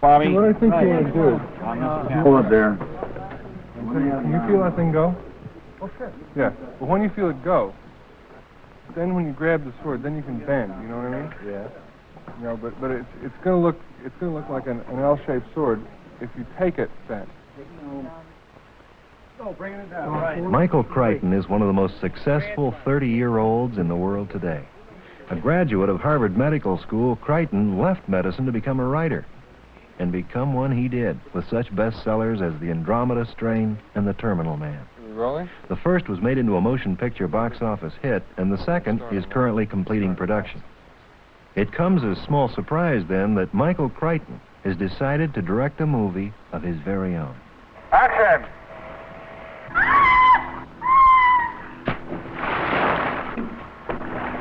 Bobby. What I think you want to do. Hold it there. Can you feel that thing go? Oh, sure. Yeah. But when you feel it go, then when you grab the sword, then you can bend. You know what I mean? Yeah. You know, but it's gonna look like an L-shaped sword if you take it bent. No, bringing it down. Right. Michael Crichton is one of the most successful 30-year-olds in the world today. A graduate of Harvard Medical School, Crichton left medicine to become a writer. And become one he did, with such bestsellers as The Andromeda Strain and The Terminal Man. Rolling? The first was made into a motion picture box office hit, and the second is currently completing production. It comes as small surprise, then, that Michael Crichton has decided to direct a movie of his very own. Action!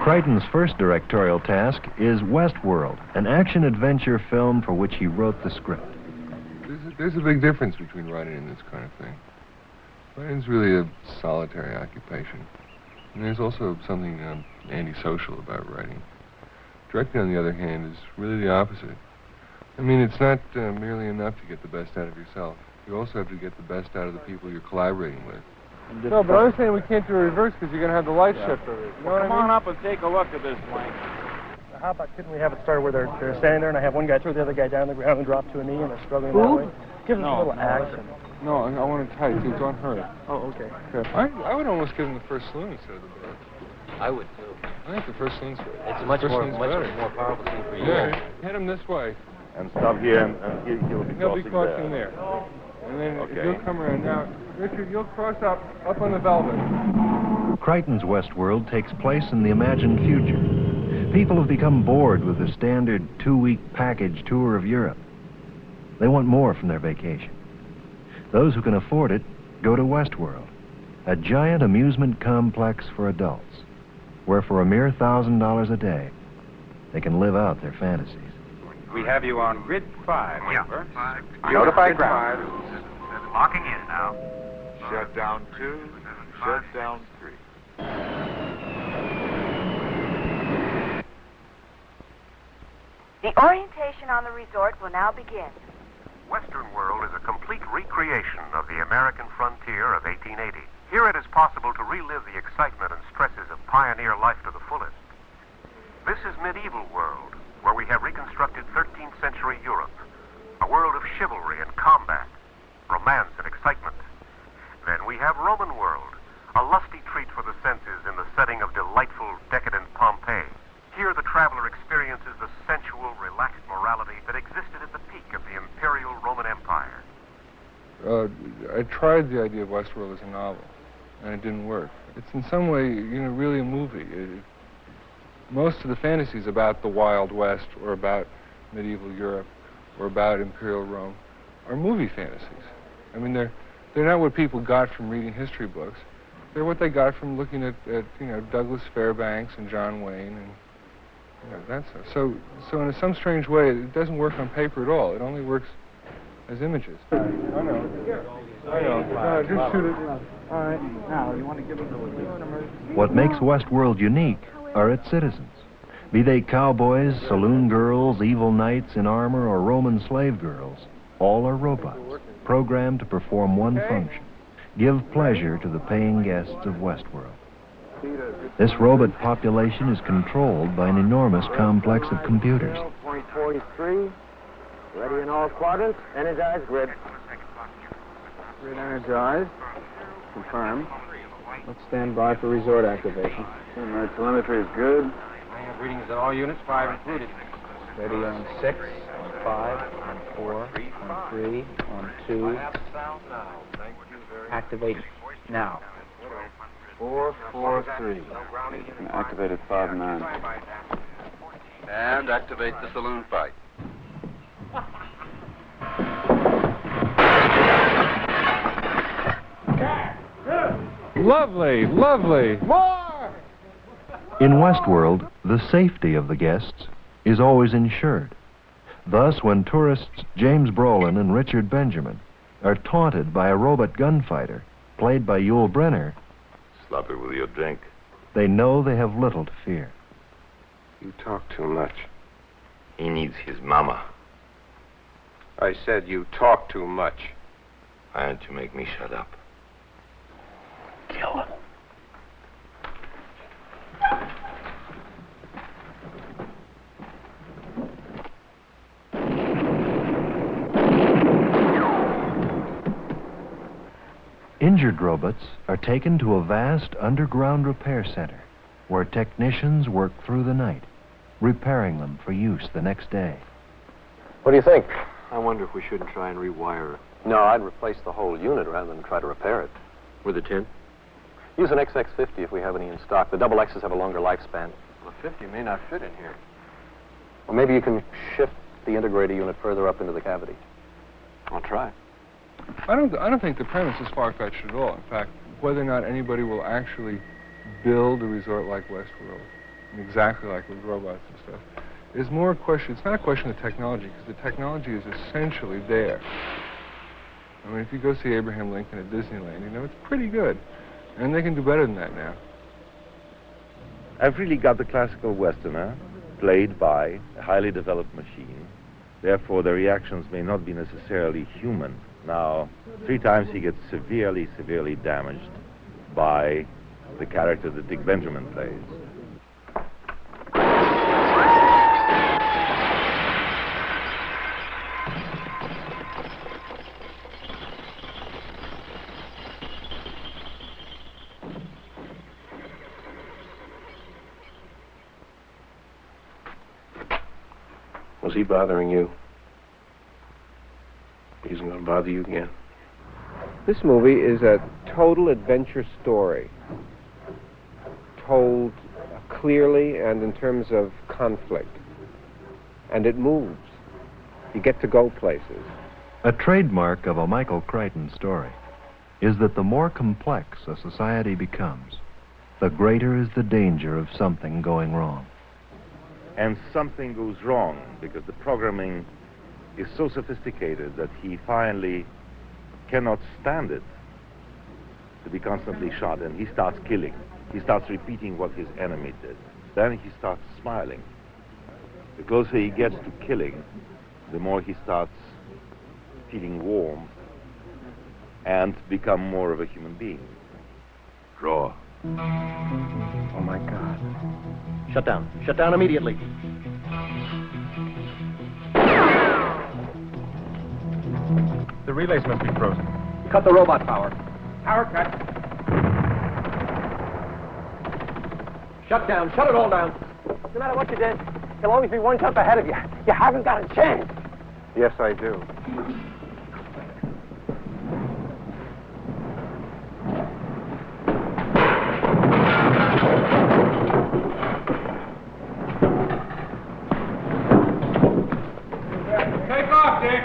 Crichton's first directorial task is Westworld, an action-adventure film for which he wrote the script. There's a big difference between writing and this kind of thing. Writing's really a solitary occupation. And there's also something antisocial about writing. Directing, on the other hand, is really the opposite. I mean, it's not merely enough to get the best out of yourself. You also have to get the best out of the people you're collaborating with. No, but I'm saying we can't do a reverse because you're going to have the light shift over it. You know what I mean? Come on up and take a look at this, Mike. How about couldn't we have it started where they're standing there and I have one guy throw the other guy down on the ground and drop to a knee and they're struggling that way? Give them a little action. No, I want it tight, so don't hurt. Oh, okay. Good. I would almost give him the first saloon instead of the bed. I would too. I think the first saloon's good. It's a much more powerful scene for you. Yeah, hit him this way. And stop here, and he'll be He'll be crossing crossing there. And then Okay. you'll come around. Now, Richard, you'll cross up on the velvet. Crichton's Westworld takes place in the imagined future. People have become bored with the standard 2-week package tour of Europe. They want more from their vacation. Those who can afford it go to Westworld, a giant amusement complex for adults, where for a mere $1,000 a day, they can live out their fantasies. We have you on grid 5, over. Notify ground. Locking in now. Shut down 2, shut down 3. The orientation on the resort will now begin. Western World is a complete recreation of the American frontier of 1880. Here it is possible to relive the excitement and stresses of pioneer life to the fullest. This is Medieval World, where we have reconstructed 13th century Europe, a world of chivalry and combat, romance and excitement. Then we have Roman World, a lusty treat for the senses in the setting of delightful, decadent Pompeii. Here the traveler experiences the sensual, relaxed morality that existed at the peak of the Imperial Roman Empire. I tried the idea of Westworld as a novel, and it didn't work. It's in some way, really a movie. Most of the fantasies about the Wild West or about medieval Europe or about Imperial Rome are movie fantasies. I mean, they're not what people got from reading history books. They're what they got from looking at Douglas Fairbanks and John Wayne and that stuff. So in some strange way, it doesn't work on paper at all. It only works as images. I know. Just shoot it. All right. Now, you want to give them the... What makes Westworld unique are its citizens. Be they cowboys, saloon girls, evil knights in armor, or Roman slave girls, all are robots, programmed to perform one function: give pleasure to the paying guests of Westworld. This robot population is controlled by an enormous complex of computers. Point 43, ready in all quadrants, energized grid. Grid energized. Confirmed. Let's stand by for resort activation. My telemetry is good. I have readings at all units, 5 included. Ready on 6, on 5, on 4, on 3, on 2. Activate now. 443. Activate at 5-9. And activate the saloon fight. Lovely, lovely. More! In Westworld, the safety of the guests is always ensured. Thus, when tourists James Brolin and Richard Benjamin are taunted by a robot gunfighter, played by Yul Brynner, Slap it with your drink. they know they have little to fear. You talk too much. He needs his mama. I said you talk too much. And to make me shut up. Kill him. Injured robots are taken to a vast underground repair center where technicians work through the night, repairing them for use the next day. What do you think? I wonder if we shouldn't try and rewire it. No, I'd replace the whole unit rather than try to repair it. With a tin? Use an XX50 if we have any in stock. The double X's have a longer lifespan. Well, a 50 may not fit in here. Well, maybe you can shift the integrator unit further up into the cavity. I'll try. I don't think the premise is far-fetched at all. In fact, whether or not anybody will actually build a resort like Westworld, exactly like with robots and stuff, is more a question. It's not a question of technology, because the technology is essentially there. I mean, if you go see Abraham Lincoln at Disneyland, you know, it's pretty good. And they can do better than that now. I've really got the classical Westerner played by a highly developed machine. Therefore, the reactions may not be necessarily human. Now, 3 times he gets severely, severely damaged by the character that Dick Benjamin plays. Was he bothering you? He's going to bother you again. This movie is a total adventure story, told clearly and in terms of conflict. And it moves. You get to go places. A trademark of a Michael Crichton story is that the more complex a society becomes, the greater is the danger of something going wrong. And something goes wrong because the programming is so sophisticated that he finally cannot stand it to be constantly shot, and he starts killing. He starts repeating what his enemy did. Then he starts smiling. The closer he gets to killing, the more he starts feeling warm and become more of a human being. Draw. Oh, my God. Shut down. Shut down immediately. The relays must be frozen. Cut the robot power. Power cut. Shut down. Shut it all down. No matter what you did, he'll always be one jump ahead of you. You haven't got a chance. Yes, I do. Take off, Dick.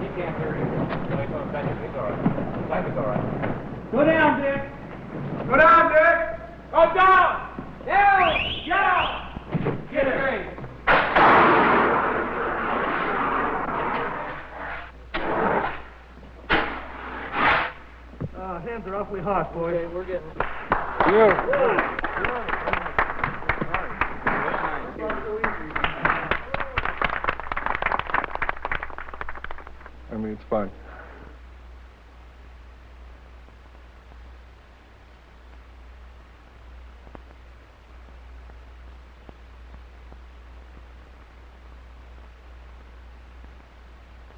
He can't hear you. He's all right. Life is all right. Go down, Dick. Go down, Dick. Go down. Down. Down. Get it. Hands are awfully hot, boys. Okay, we're getting... I mean, it's fun.